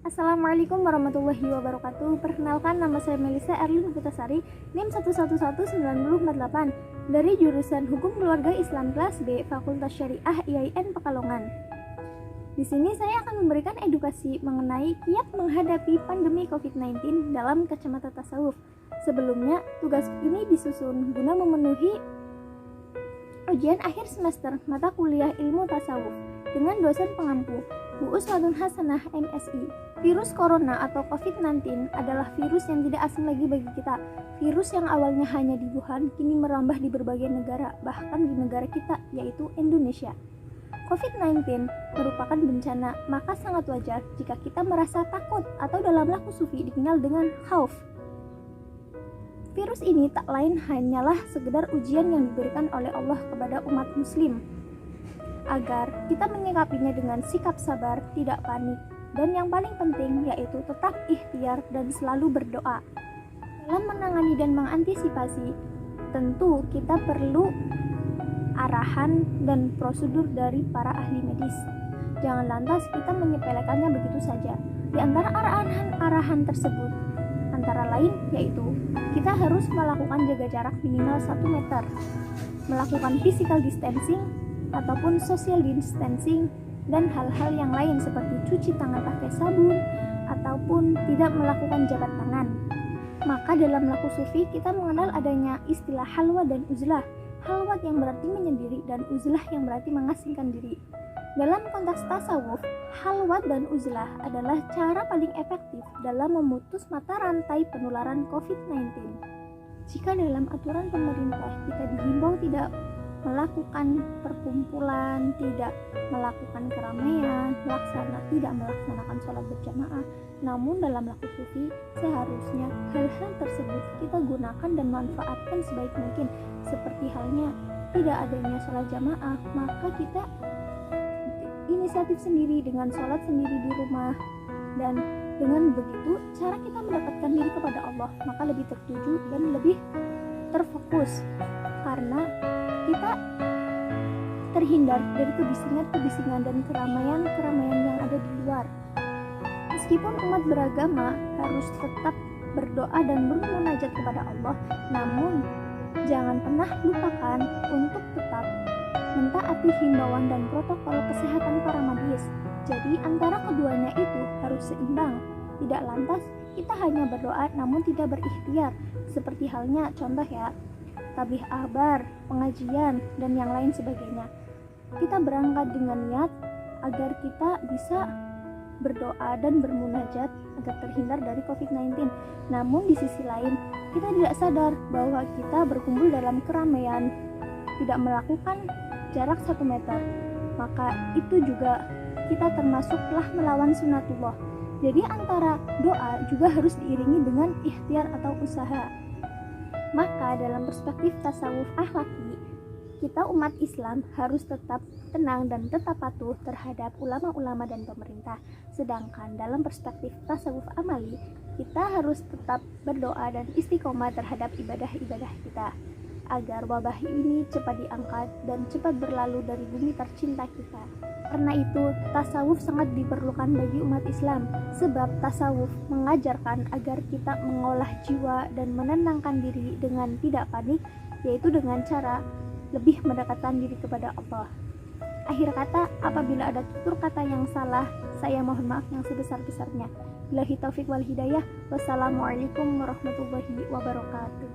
Assalamualaikum warahmatullahi wabarakatuh. Perkenalkan, nama saya Melisa Erlin Putasari, NIM 1111048 dari jurusan Hukum Keluarga Islam kelas B, Fakultas Syariah IAIN Pekalongan. Di sini saya akan memberikan edukasi mengenai kiat menghadapi pandemi COVID-19 dalam kacamata tasawuf. Sebelumnya, tugas ini disusun guna memenuhi ujian akhir semester mata kuliah ilmu tasawuf dengan dosen pengampu Bu Uswatun Hasanah MSI. Virus corona atau COVID-19 adalah virus yang tidak asing lagi bagi kita. Virus yang awalnya hanya di Wuhan kini merambah di berbagai negara, bahkan di negara kita, yaitu Indonesia. COVID-19 merupakan bencana, maka sangat wajar jika kita merasa takut atau dalam laku sufi dikenal dengan khauf. Virus ini tak lain hanyalah sekedar ujian yang diberikan oleh Allah kepada umat muslim, agar kita menyikapinya dengan sikap sabar, tidak panik, dan yang paling penting yaitu tetap ikhtiar dan selalu berdoa. Dalam menangani dan mengantisipasi, tentu kita perlu arahan dan prosedur dari para ahli medis. Jangan lantas kita menyepelekannya begitu saja. Di antara arahan tersebut, antara lain yaitu kita harus melakukan jaga jarak minimal 1 meter, melakukan physical distancing ataupun social distancing, dan hal-hal yang lain seperti cuci tangan pakai sabun ataupun tidak melakukan jabat tangan. Maka dalam laku sufi kita mengenal adanya istilah halwa dan uzlah. Halwat yang berarti menyendiri dan uzlah yang berarti mengasingkan diri. Dalam konteks tasawuf, halwat dan uzlah adalah cara paling efektif dalam memutus mata rantai penularan COVID-19. Jika dalam aturan pemerintah kita dihimbau tidak melakukan perkumpulan, tidak melakukan keramaian, tidak melaksanakan sholat berjamaah, namun dalam laku sufi seharusnya hal-hal tersebut kita gunakan dan manfaatkan sebaik mungkin. Seperti halnya tidak adanya sholat jamaah, maka kita inisiatif sendiri dengan sholat sendiri di rumah, dan dengan begitu cara kita mendapatkan diri kepada Allah maka lebih tertuju dan lebih terfokus, karena kita terhindar dari kebisingan dan keramaian yang ada di luar. Meskipun umat beragama harus tetap berdoa dan bermunajat kepada Allah, namun jangan pernah lupakan untuk tetap mentaati himbauan dan protokol kesehatan para medis. Jadi antara keduanya itu harus seimbang. Tidak lantas kita hanya berdoa namun tidak berikhtiar. Seperti halnya contoh ya, tabligh akbar, pengajian, dan yang lain sebagainya. Kita berangkat dengan niat agar kita bisa berdoa dan bermunajat agar terhindar dari COVID-19. Namun di sisi lain, kita tidak sadar bahwa kita berkumpul dalam keramaian, tidak melakukan jarak 1 meter. Maka itu juga kita termasuk telah melawan sunatullah. Jadi antara doa juga harus diiringi dengan ikhtiar atau usaha. Maka dalam perspektif tasawuf akhlaki, kita umat Islam harus tetap tenang dan tetap patuh terhadap ulama-ulama dan pemerintah. Sedangkan dalam perspektif tasawuf amali, kita harus tetap berdoa dan istiqomah terhadap ibadah-ibadah kita, agar wabah ini cepat diangkat dan cepat berlalu dari bumi tercinta kita. Karena itu, tasawuf sangat diperlukan bagi umat Islam, sebab tasawuf mengajarkan agar kita mengolah jiwa dan menenangkan diri dengan tidak panik, yaitu dengan cara lebih mendekatkan diri kepada Allah. Akhir kata, apabila ada tutur kata yang salah, saya mohon maaf yang sebesar-besarnya. Billahi taufiq wal hidayah. Wassalamualaikum warahmatullahi wabarakatuh.